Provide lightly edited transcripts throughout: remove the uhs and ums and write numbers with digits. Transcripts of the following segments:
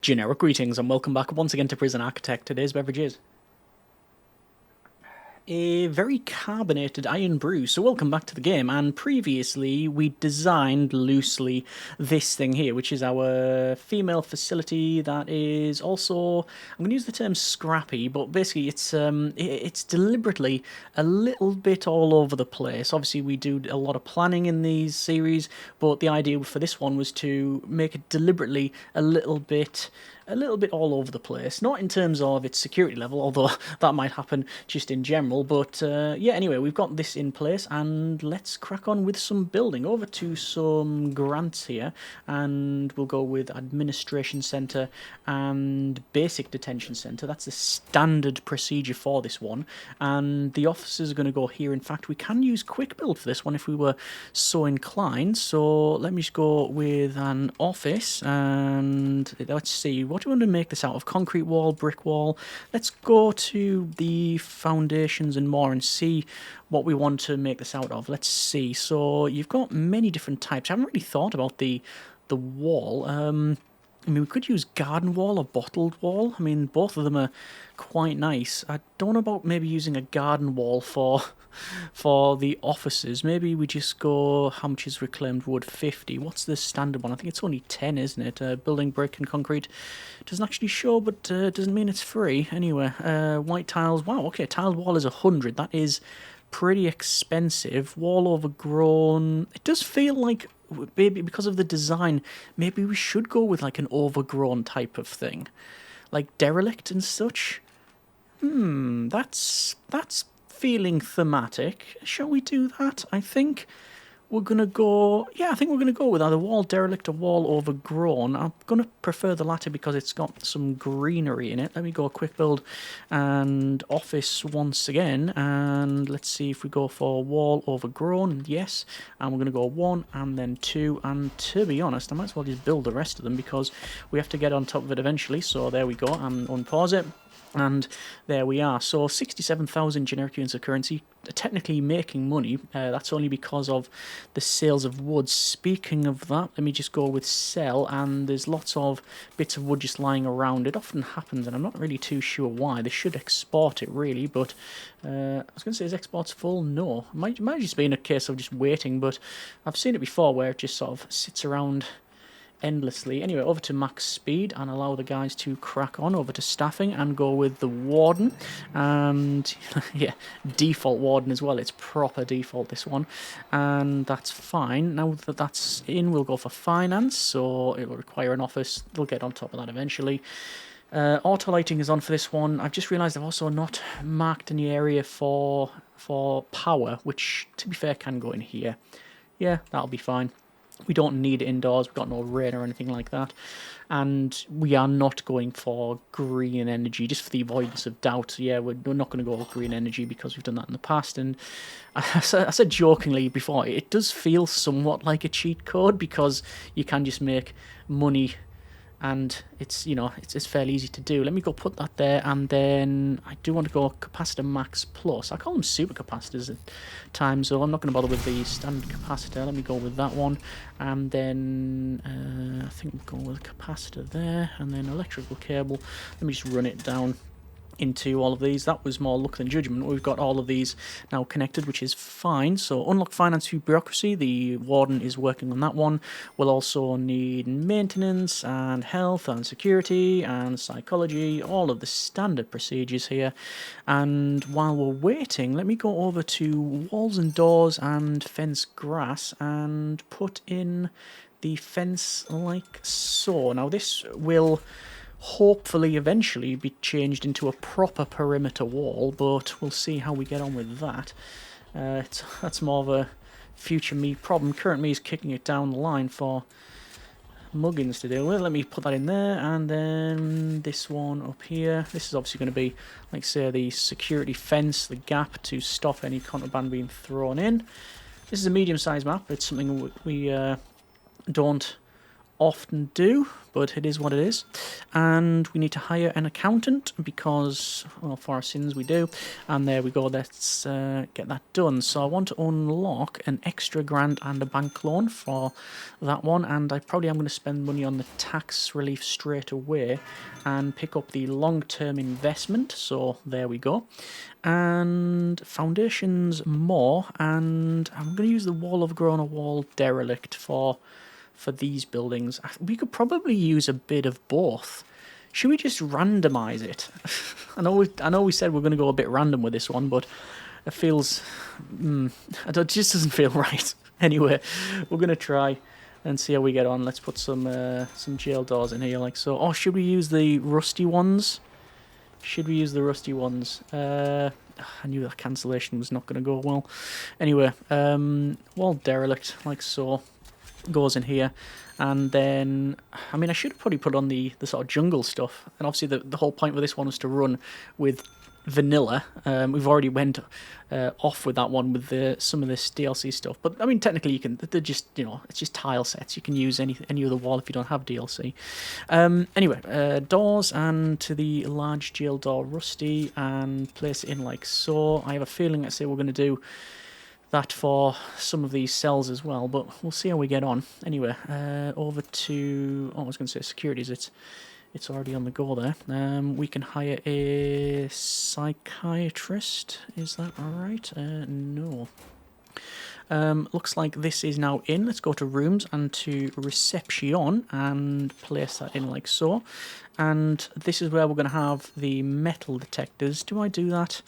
Generic greetings and welcome back once again to Prison Architect. Today's beverage is a very carbonated iron brew. So welcome back to the game, and previously we designed loosely this thing here, which is our female facility that is also, I'm going to use the term scrappy, but basically it's deliberately a little bit all over the place. Obviously we do a lot of planning in these series, but the idea for this one was to make it deliberately a little bit all over the place. Not in terms of its security level, although that might happen just in general. But yeah, anyway, we've got this in place, and let's crack on with some building. Over to some grants here, and we'll go with Administration Centre and Basic Detention Centre. That's the standard procedure for this one. And the officers are going to go here. In fact, we can use Quick Build for this one if we were so inclined. So let me just go with an office, and let's see, what do you want to make this out of? Concrete wall, brick wall? Let's go to the foundations and more and see what we want to make this out of. Let's see. So you've got many different types. I haven't really thought about the wall. I mean, we could use garden wall or bottled wall. I mean, both of them are quite nice. I don't know about maybe using a garden wall for the offices. Maybe we just go, how much is reclaimed wood? 50. What's the standard one? I think it's only 10, isn't it? Building brick and concrete. Doesn't actually show, but doesn't mean it's free. Anyway, white tiles. Wow, okay, tiled wall is 100. That is pretty expensive. Wall overgrown. It does feel like, maybe because of the design, maybe we should go with like an overgrown type of thing, like derelict and such. That's feeling thematic. Shall we do that? I think we're gonna go. Yeah, I think we're gonna go with either wall derelict or wall overgrown. I'm gonna prefer the latter because it's got some greenery in it. Let me go quick build and office once again, and let's see if we go for wall overgrown. Yes, and we're gonna go 1 and then 2. And to be honest, I might as well just build the rest of them because we have to get on top of it eventually. So there we go. And unpause it. And there we are. So 67,000 generic units of currency, technically making money. That's only because of the sales of wood. Speaking of that, let me just go with sell, and there's lots of bits of wood just lying around. It often happens, and I'm not really too sure why. They should export it, really, but I was going to say, is exports full? No. It might just be in a case of just waiting, but I've seen it before where it just sort of sits around endlessly. Anyway, over to max speed and allow the guys to crack on. Over to staffing and go with the warden, and yeah, default warden as well. It's proper default, this one, and that's fine. Now that that's in, we'll go for finance, so it will require an office. They'll get on top of that eventually. Auto lighting is on for this one. I've just realised I've also not marked any area for power, which to be fair can go in here. Yeah, that'll be fine. We don't need it indoors, we've got no rain or anything like that. And we are not going for green energy, just for the avoidance of doubt. Yeah, we're not going to go with green energy because we've done that in the past. And I said jokingly before, it does feel somewhat like a cheat code because you can just make money, and it's, you know, it's fairly easy to do. Let me go put that there, and then I do want to go capacitor max plus. I call them super capacitors at times, so I'm not going to bother with the standard capacitor. Let me go with that one, and then I think we'll go with a capacitor there, and then electrical cable. Let me just run it down into all of these. That was more luck than judgment. We've got all of these now connected, which is fine. So unlock finance through bureaucracy. The warden is working on that one. We'll also need maintenance and health and security and psychology, all of the standard procedures here. And while we're waiting, let me go over to walls and doors and fence grass and put in the fence like so. Now this will hopefully eventually be changed into a proper perimeter wall, but we'll see how we get on with that. That's more of a future me problem. Current me is kicking it down the line for muggins to deal with. Let me put that in there, and then this one up here. This is obviously going to be, like say, the security fence, the gap to stop any contraband being thrown in. This is a medium-sized map. It's something we don't often do, but it is what it is. And we need to hire an accountant because, well, for our sins we do. And there we go, let's get that done. So I want to unlock an extra grant and a bank loan for that one, and I probably am going to spend money on the tax relief straight away and pick up the long-term investment. So there we go. And foundations more, and I'm going to use the wall overgrown or wall derelict for these buildings. We could probably use a bit of both. Should we just randomize it? I know we said we're going to go a bit random with this one, but it feels it just doesn't feel right. Anyway, we're going to try and see how we get on. Let's put some jail doors in here like so. Oh, should we use the rusty ones? Should we use the rusty ones? I knew that cancellation was not going to go well. Anyway, wall derelict like so. Goes in here, and then I mean I should have probably put on the sort of jungle stuff, and obviously the whole point with this one was to run with vanilla. We've already went off with that one with some of this DLC stuff, but I mean technically you can, they're just, you know, it's just tile sets. You can use any other wall if you don't have DLC. Anyway, doors, and to the large jail door rusty, and place it in like so. I have a feeling, let's say we're going to do that for some of these cells as well, but we'll see how we get on. Anyway, over to, oh, I was going to say securities. It's already on the go there. We can hire a psychiatrist. Is that all right? No. Looks like this is now in. Let's go to rooms and to reception and place that in like so. And this is where we're going to have the metal detectors. Do I do that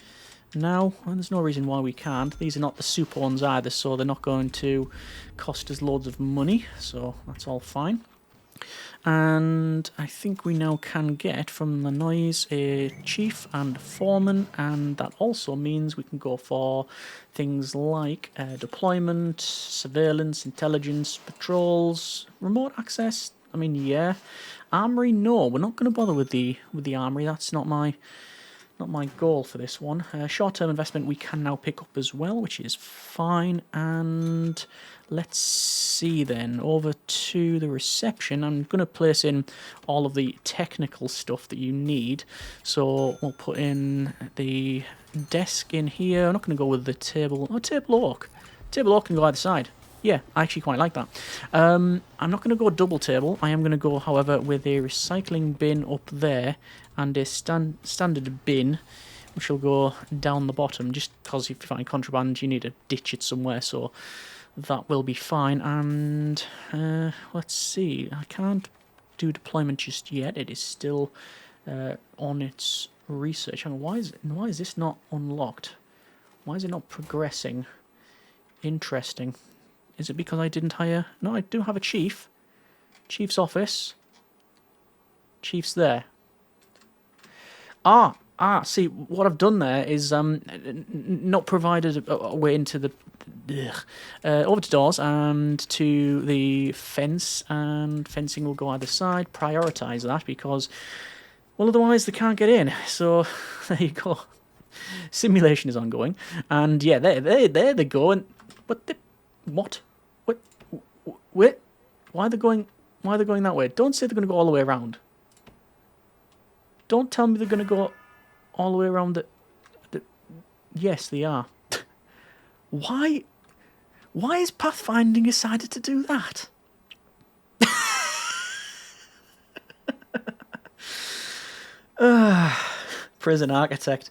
now? Well, there's no reason why we can't. These are not the super ones either, so they're not going to cost us loads of money, so that's all fine. And I think we now can get from the noise a chief and foreman, and that also means we can go for things like deployment, surveillance, intelligence, patrols, remote access. I mean, yeah. Armory, no, we're not going to bother with the armory. That's not my goal for this one. Short-term investment we can now pick up as well, which is fine. And let's see then, over to the reception. I'm going to place in all of the technical stuff that you need. So we'll put in the desk in here. I'm not going to go with the table. Oh, table oak. Table oak can go either side. Yeah, I actually quite like that. I'm not going to go double table. I am going to go, however, with a recycling bin up there and a standard bin, which will go down the bottom, just because if you find contraband, you need to ditch it somewhere, so that will be fine. And let's see, I can't do deployment just yet. It is still on its research. Hang on, why is this not unlocked? Why is it not progressing? Interesting. Is it because I didn't hire? No, I do have a chief. Chief's office. Chief's there. See, what I've done there is not provided a way into the over to doors and to the fence, and fencing will go either side. Prioritise that because, well, otherwise they can't get in. So there you go. Simulation is ongoing, and yeah, there they go. And what? Wait, why are they going that way? Don't say they're going to go all the way around. Don't tell me they're going to go all the way around the... Yes, they are. Why has Pathfinding decided to do that? Prison architect.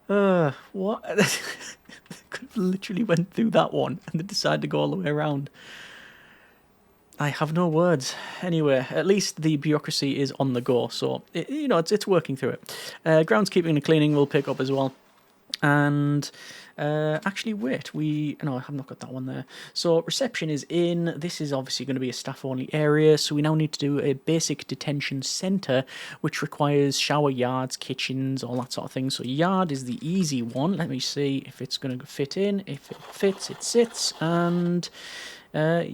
What? They could have literally went through that one and they decided to go all the way around. I have no words. Anyway, at least the bureaucracy is on the go, so it's working through it. Groundskeeping and cleaning will pick up as well. And actually, wait, no, I have not got that one there. So reception is in. This is obviously going to be a staff-only area, so we now need to do a basic detention centre, which requires shower yards, kitchens, all that sort of thing. So yard is the easy one. Let me see if it's going to fit in. If it fits, it sits. And no.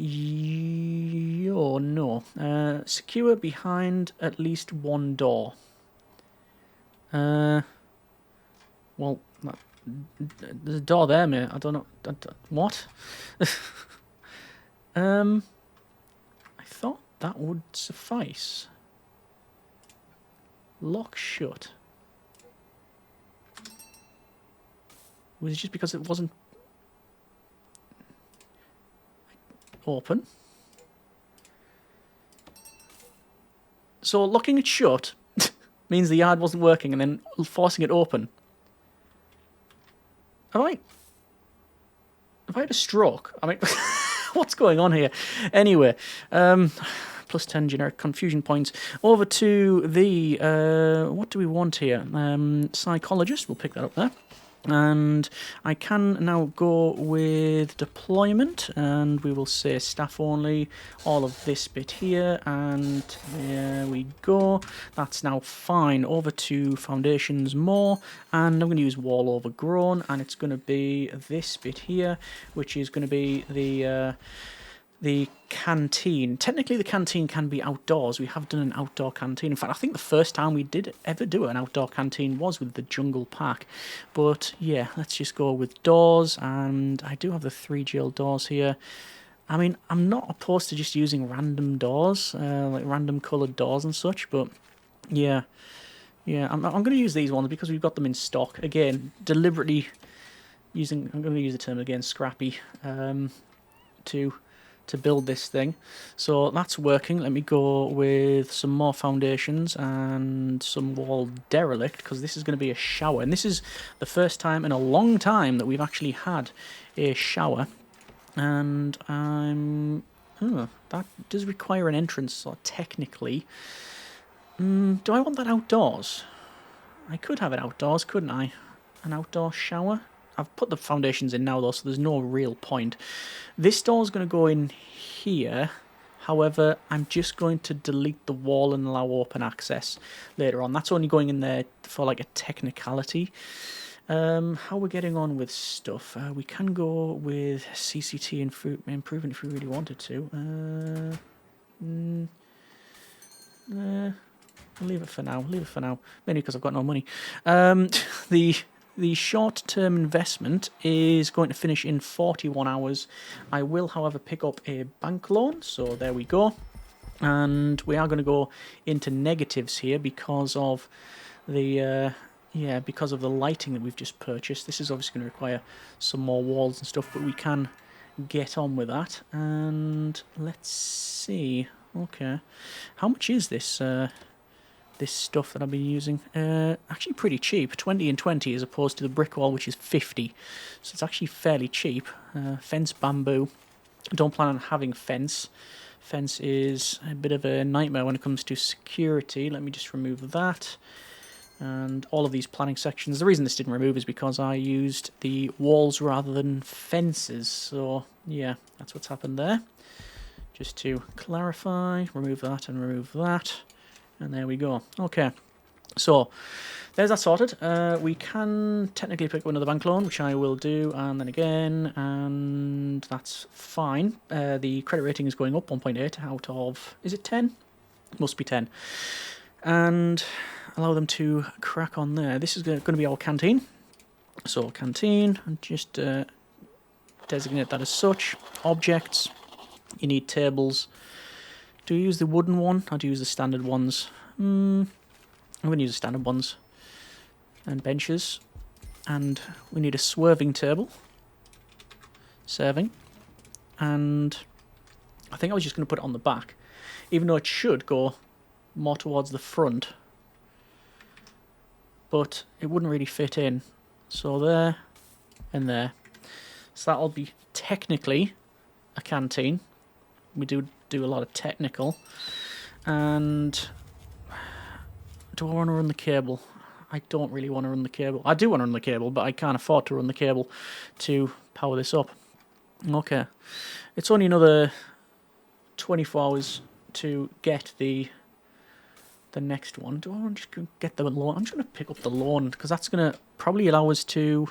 Secure behind at least one door. Well, There's a door there, mate. I don't know. What? I thought that would suffice. Lock shut. Was it just because it wasn't open? So locking it shut means the yard wasn't working, and then forcing it open. Have I had a stroke? I mean, what's going on here? Anyway, plus 10 generic confusion points. Over to the, what do we want here? Psychologist, we'll pick that up there. And I can now go with deployment, and we will say staff only, all of this bit here, and there we go. That's now fine. Over to foundations more, and I'm going to use wall overgrown, and it's going to be this bit here, which is going to be the canteen. Technically, the canteen can be outdoors. We have done an outdoor canteen. In fact, I think the first time we did ever do an outdoor canteen was with the Jungle Pack. But yeah, let's just go with doors. And I do have the 3 jail doors here. I mean, I'm not opposed to just using random doors, like random coloured doors and such. But yeah, I'm going to use these ones because we've got them in stock. Again, deliberately using, I'm going to use the term again, scrappy, to build this thing. So that's working. Let me go with some more foundations and some wall derelict, because this is going to be a shower, and this is the first time in a long time that we've actually had a shower. And that does require an entrance, so technically. Do I want that outdoors? I could have it outdoors, couldn't I? An outdoor shower? I've put the foundations in now, though, so there's no real point. This door's going to go in here. However, I'm just going to delete the wall and allow open access later on. That's only going in there for, like, a technicality. How we're getting on with stuff. We can go with CCT improvement if we really wanted to. I'll leave it for now. Mainly because I've got no money. The short-term investment is going to finish in 41 hours. I will, however, pick up a bank loan, so there we go. And we are going to go into negatives here because of the lighting that we've just purchased. This is obviously going to require some more walls and stuff, but we can get on with that. And let's see. Okay, how much is this? This stuff that I've been using, actually pretty cheap, 20 and 20 as opposed to the brick wall, which is 50, so it's actually fairly cheap. Fence bamboo, I don't plan on having fence. Fence is a bit of a nightmare when it comes to security. Let me just remove that, and all of these planning sections. The reason this didn't remove is because I used the walls rather than fences, so yeah, that's what's happened there. Just to clarify, remove that and remove that. And there we go. Okay, so there's that sorted. We can technically pick up another bank loan, which I will do, and then again, and that's fine. The credit rating is going up 1.8 out of, is it 10? Must be 10. And allow them to crack on there. This is going to be our canteen. So canteen, and just designate that as such. Objects, you need tables. Do you use the wooden one, or do you use the standard ones? I'm going to use the standard ones. And benches. And we need a swerving table. Serving. And I think I was just going to put it on the back, even though it should go more towards the front. But it wouldn't really fit in. So there and there. So that'll be technically a canteen. We do a lot of technical. And do I want to run the cable? I don't really want to run the cable. I do want to run the cable, but I can't afford to run the cable to power this up. Okay. It's only another 24 hours to get the next one. Do I want to just get the loan? I'm just going to pick up the loan because that's going to probably allow us to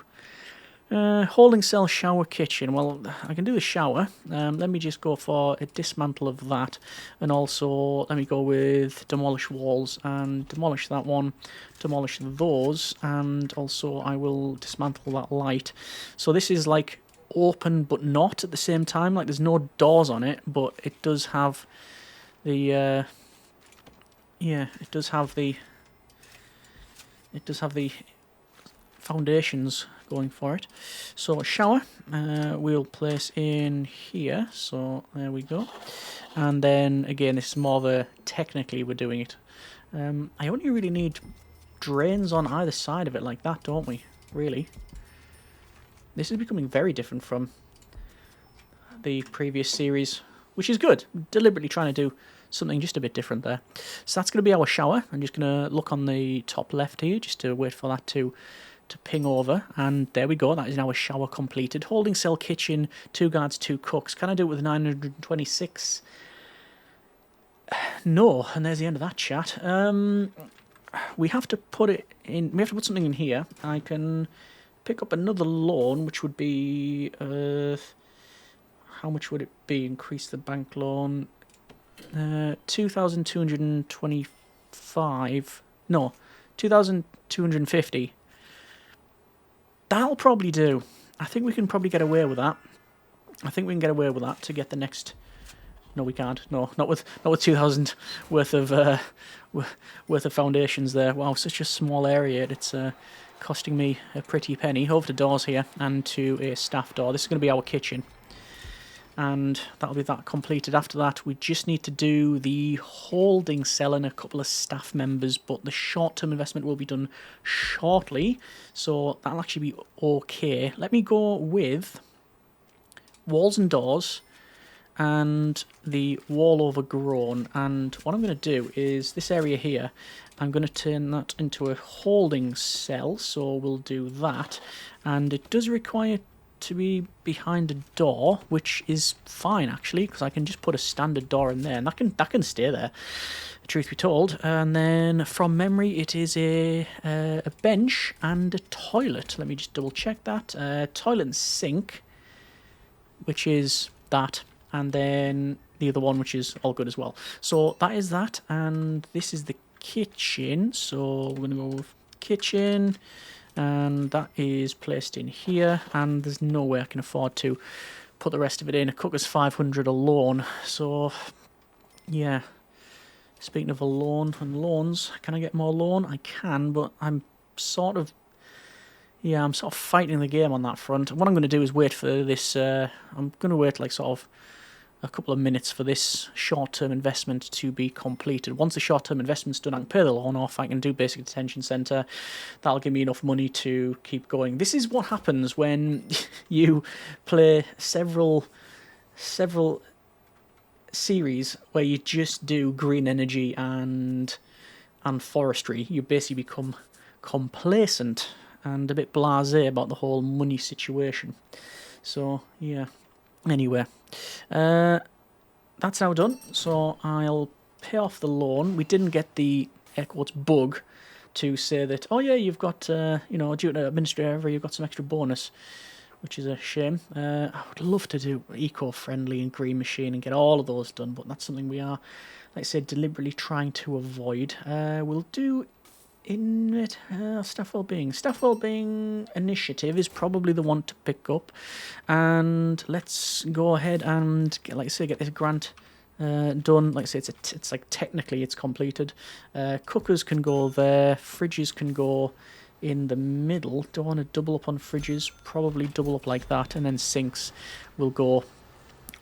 Holding cell, shower, kitchen. Well, I can do the shower. Let me just go for a dismantle of that. And also, let me go with demolish walls and demolish that one. Demolish those. And also, I will dismantle that light. So this is like open but not at the same time. Like there's no doors on it, but it does have the... yeah, it does have the foundations going for it. So a shower we'll place in here, so there we go. And then again, this is more of a technically we're doing it. I only really need drains on either side of it like that, don't we? Really, this is becoming very different from the previous series, which is good. Deliberately trying to do something just a bit different there. So that's going to be our shower. I'm just going to look on the top left here just to wait for that to ping over, and there we go. That is now a shower completed. Holding cell, kitchen, 2 guards, 2 cooks. Can I do it with 926? No, and there's the end of that chat. We have to put it in. We have to put something in here. I can pick up another loan, which would be how much would it be? Increase the bank loan. 2,225. No, 2,250. That'll probably do. I think we can probably get away with that. I think we can get away with that to get the next... No, we can't. No, not with 2,000 worth of foundations there. Wow, such a small area. It's costing me a pretty penny. Over to doors here and to a staff door. This is going to be our kitchen. And that'll be that completed. After that, we just need to do the holding cell and a couple of staff members, but the short-term investment will be done shortly, so that'll actually be okay. Let me go with walls and doors and the wall overgrown, and what I'm going to do is this area here, I'm going to turn that into a holding cell, so we'll do that, and it does require to be behind a door, which is fine actually, because I can just put a standard door in there, and that can stay there, truth be told. And then from memory, it is a bench and a toilet. Let me just double check that. Toilet and sink, which is that, and then the other one, which is all good as well. So that is that, and this is the kitchen. So we're gonna go with kitchen. And that is placed in here, and there's no way I can afford to put the rest of it in. A cooker's 500 alone, so yeah. Speaking of a loan and loans, can I get more loan? I can, but I'm sort of fighting the game on that front. What I'm going to do is wait for this. I'm going to wait like sort of a couple of minutes for this short-term investment to be completed. Once the short-term investment's done, I can pay the loan off, I can do basic detention centre. That'll give me enough money to keep going. This is what happens when you play several series where you just do green energy and forestry. You basically become complacent and a bit blasé about the whole money situation. So, yeah. Anyway, that's now done, so I'll pay off the loan. We didn't get the air quotes bug to say that, oh yeah, you've got, you know, due to administrative error, you've got some extra bonus, which is a shame. I would love to do eco-friendly and green machine and get all of those done, but that's something we are, like I said, deliberately trying to avoid. We'll do staff wellbeing. Staff wellbeing initiative is probably the one to pick up, and let's go ahead and like I say, get this grant done. Like I say, it's like technically it's completed. Cookers can go there. Fridges can go in the middle. Don't want to double up on fridges. Probably double up like that, and then sinks will go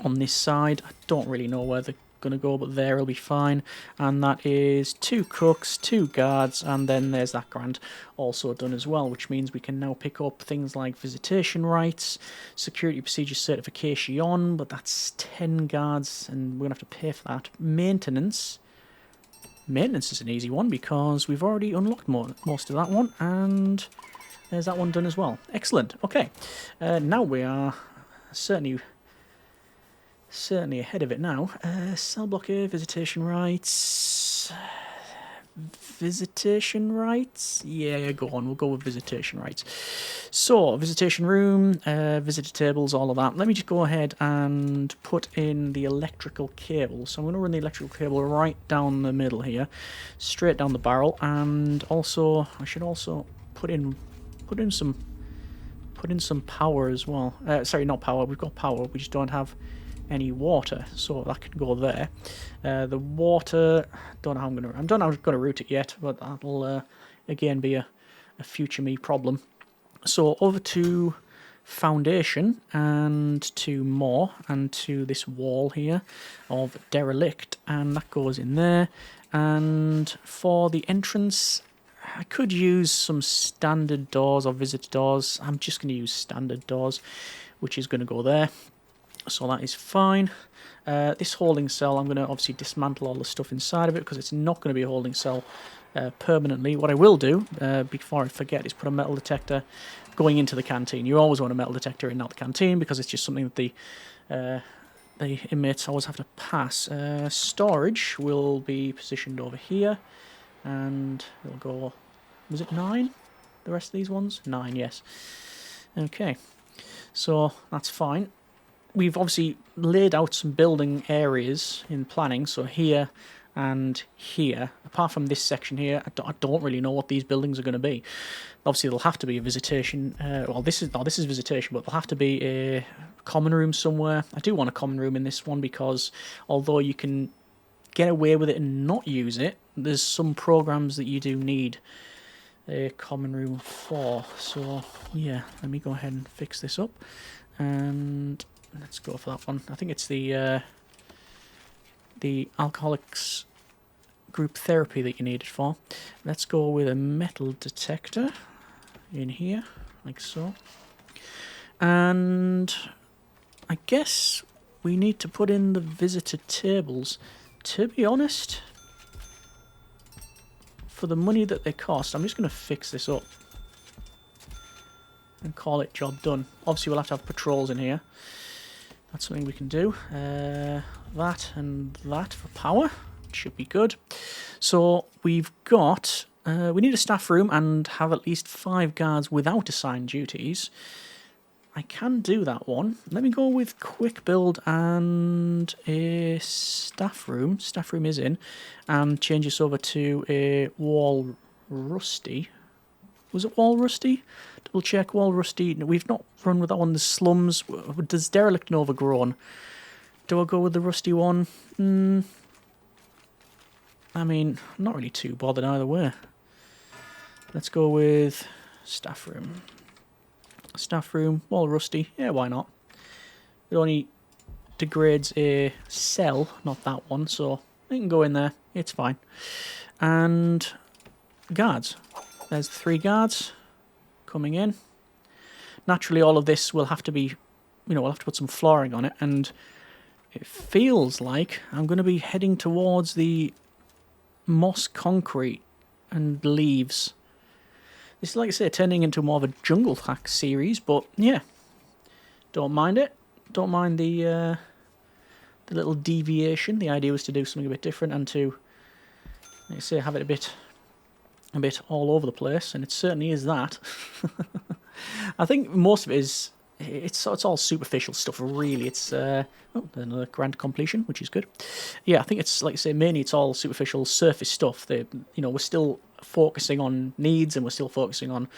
on this side. I don't really know where they're going to go, but there will be fine. And that is 2 cooks, 2 guards, and then there's that grant also done as well, which means we can now pick up things like visitation rights, security procedure certification, but that's 10 guards, and we're going to have to pay for that. Maintenance is an easy one because we've already unlocked most of that one, and there's that one done as well. Excellent. Okay, now we are certainly ahead of it now. Cell blocker, visitation rights, visitation rights? Yeah, go on. We'll go with visitation rights. So, visitation room, visitor tables, all of that. Let me just go ahead and put in the electrical cable. So I'm going to run the electrical cable right down the middle here, straight down the barrel, and also I should also put in some power as well. Sorry, not power. We've got power. We just don't have any water, so that can go there. The water, don't know how I'm gonna route it yet, but that'll again be a future me problem. So over to foundation and to more and to this wall here of derelict, and that goes in there. And for the entrance, I could use some standard doors or visitor doors. I'm just going to use standard doors, which is going to go there. So that is fine. This holding cell, I'm going to obviously dismantle all the stuff inside of it because it's not going to be a holding cell permanently. What I will do, before I forget, is put a metal detector going into the canteen. You always want a metal detector in the canteen because it's just something that the inmates always have to pass. Storage will be positioned over here, and it'll go, was it 9? The rest of these ones? 9, yes. Okay, so that's fine. We've obviously laid out some building areas in planning, so here and here. Apart from this section here, I don't really know what these buildings are going to be. Obviously, there'll have to be a visitation. Well, this is visitation, but there'll have to be a common room somewhere. I do want a common room in this one because although you can get away with it and not use it, there's some programs that you do need a common room for. So yeah, let me go ahead and fix this up, and let's go for that one. I think it's the alcoholics group therapy that you need it for. Let's go with a metal detector in here, like so. And I guess we need to put in the visitor tables. To be honest, for the money that they cost, I'm just going to fix this up and call it job done. Obviously, we'll have to have patrols in here. That's something we can do. That and that for power. Should be good. So we've got... we need a staff room and have at least 5 guards without assigned duties. I can do that one. Let me go with quick build and a staff room. Staff room is in. And change this over to a wall rusty. Was it wall rusty? Double check wall rusty. No, we've not run with that one. The slums. Does derelict and overgrown? Do I go with the rusty one? I mean, I'm not really too bothered either way. Let's go with staff room. Staff room, wall rusty. Yeah, why not? It only degrades a cell, not that one, so it can go in there. It's fine. And guards. There's 3 guards coming in. Naturally, all of this will have to be, we'll have to put some flooring on it, and it feels like I'm going to be heading towards the moss concrete and leaves. This is, like I say, turning into more of a jungle hack series, but yeah, don't mind it. Don't mind the little deviation. The idea was to do something a bit different and to, like I say, have it a bit all over the place, and it certainly is that. I think most of it is, it's all superficial stuff, really. It's another grand completion, which is good. Yeah, I think it's, like I say, mainly it's all superficial surface stuff. We're still focusing on needs, and we're still focusing on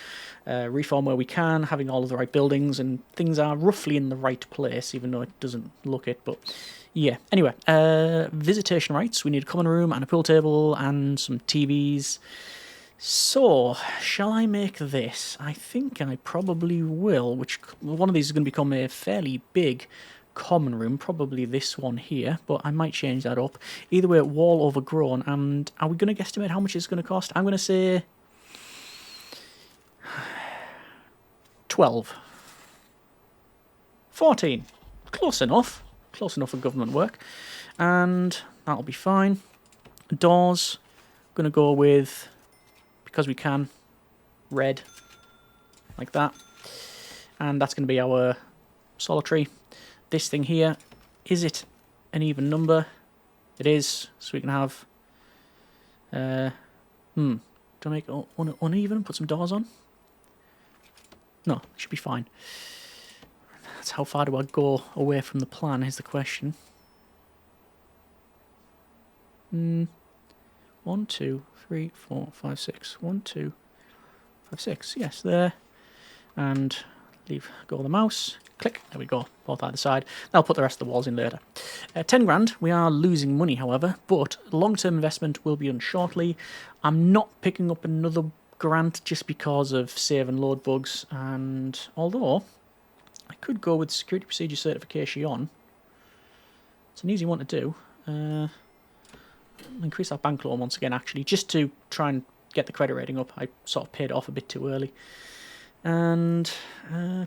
reform where we can, having all of the right buildings, and things are roughly in the right place, even though it doesn't look it. But yeah, anyway, visitation rights. We need a common room and a pool table and some TVs. So, shall I make this? I think I probably will, which one of these is going to become a fairly big common room, probably this one here, but I might change that up. Either way, wall overgrown, and are we going to guesstimate how much it's going to cost? I'm going to say 12. 14. Close enough. Close enough for government work. And that'll be fine. Doors, I'm going to go with, because we can, red, like that. And that's going to be our solitary. This thing here, is it an even number? It is, so we can have Do I make it uneven and put some doors on? No, it should be fine. That's how far do I go away from the plan is the question. 1, 2, 3, 4, 5, 6. 1, 2, 5, 6. Yes, there. And go the mouse. Click. There we go. Both either side. I'll put the rest of the walls in later. 10 grand. We are losing money, however, but long-term investment will be done shortly. I'm not picking up another grant just because of save and load bugs, and although I could go with security procedure certification. It's an easy one to do. Increase that bank loan once again, actually, just to try and get the credit rating up. I sort of paid it off a bit too early. And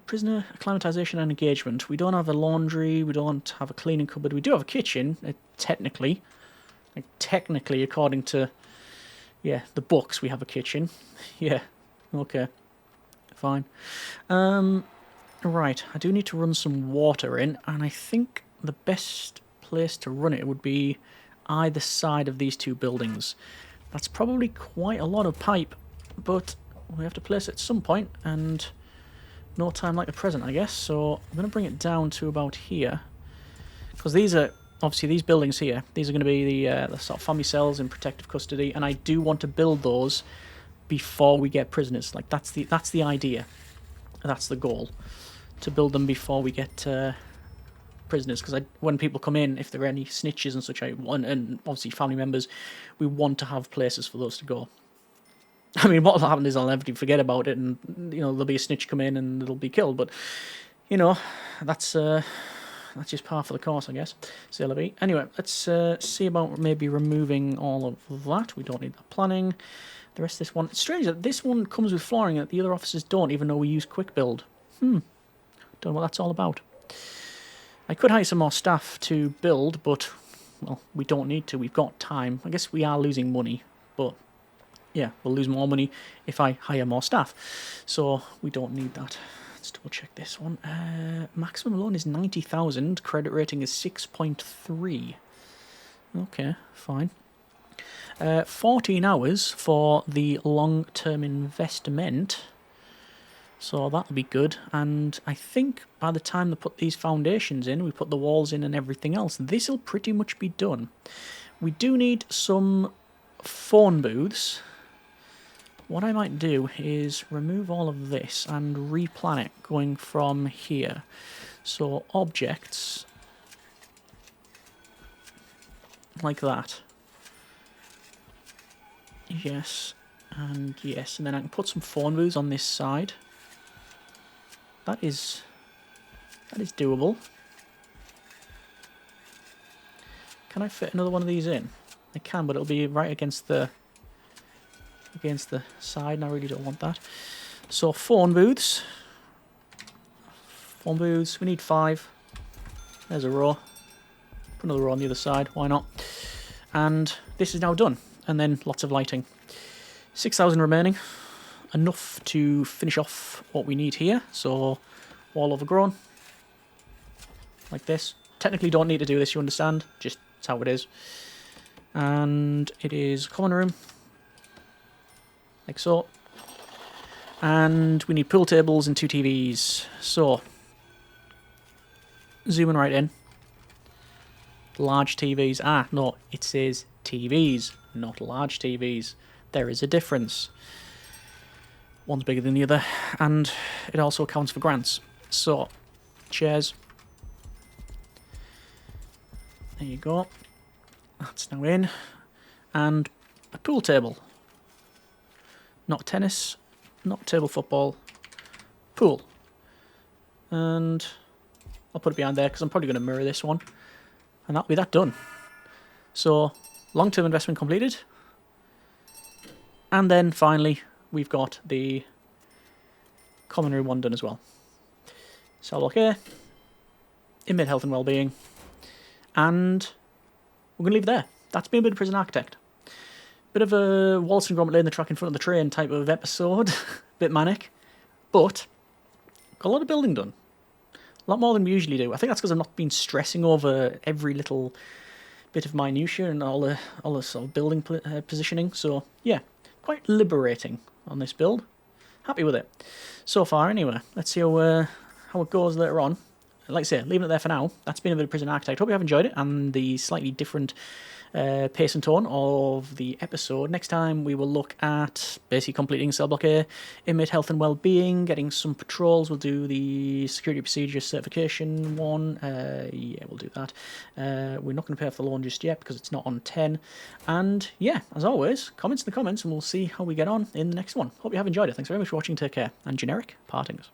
prisoner acclimatization and engagement. We don't have a laundry. We don't have a cleaning cupboard. We do have a kitchen, technically. Like, technically, according to the books, we have a kitchen. Yeah, okay, fine. Right, I do need to run some water in, and I think the best place to run it would be either side of these two buildings. That's probably quite a lot of pipe, but we have to place it at some point, and no time like the present, I guess. So I'm going to bring it down to about here, because these are obviously these buildings here. These are going to be the sort of family cells in protective custody, and I do want to build those before we get prisoners. Like that's the idea, that's the goal, to build them before we get prisoners. Because when people come in, if there are any snitches and such, and obviously family members, we want to have places for those to go. I mean, what'll happen is I'll never forget about it, and there'll be a snitch come in and it'll be killed. But that's just par for the course, I guess. CLB. Anyway, let's see about maybe removing all of that. We don't need that planning. The rest of this one. It's strange that this one comes with flooring that the other officers don't, even though we use quick build. Don't know what that's all about. I could hire some more staff to build, but well, we don't need to. We've got time. I guess we are losing money, but yeah, we'll lose more money if I hire more staff. So we don't need that. Let's double check this one. Maximum loan is 90,000. Credit rating is 6.3. Okay, fine. 14 hours for the long-term investment. So that'll be good. And I think by the time they put these foundations in, we put the walls in and everything else, this'll pretty much be done. We do need some phone booths. What I might do is remove all of this and replan it going from here. So objects like that. Yes, and yes, and then I can put some phone booths on this side. That is doable. Can I fit another one of these in? I can, but it'll be right against the side, and I really don't want that. So phone booths. Phone booths, we need 5. There's a row. Put another row on the other side, why not? And this is now done. And then lots of lighting. 6,000 remaining. Enough to finish off what we need here. So wall overgrown. Like this. Technically don't need to do this, you understand. Just that's how it is. And it is common room. Like so. And we need pool tables and 2 TVs. So zooming right in. Large TVs. Ah, no, it says TVs, not large TVs. There is a difference. One's bigger than the other, and it also accounts for grants. So, chairs. There you go. That's now in. And a pool table. Not tennis, not table football. Pool. And I'll put it behind there because I'm probably going to mirror this one. And that'll be that done. So, long-term investment completed. And then finally, we've got the common room one done as well. So okay. Inmate health and well-being. And we're going to leave it there. That's been a bit of Prison Architect. Bit of a Walton Gromit laying the track in front of the train type of episode. Bit manic. But got a lot of building done. A lot more than we usually do. I think that's because I've not been stressing over every little bit of minutiae and all the sort of building positioning. So yeah, quite liberating on this build. Happy with it. So far, anyway. Let's see how it goes later on. Like I say, leaving it there for now. That's been a bit of Prison Architect. Hope you have enjoyed it, and the slightly different pace and tone of the episode. Next time we will look at basically completing Cell Block A, inmate health and well-being, getting some patrols. We'll do the security procedure certification one. Yeah, we'll do that. We're not going to pay off the loan just yet because it's not on 10. And yeah, as always, comments in the comments, and we'll see how we get on in the next one. Hope you have enjoyed it. Thanks very much for watching. Take care. And generic partings.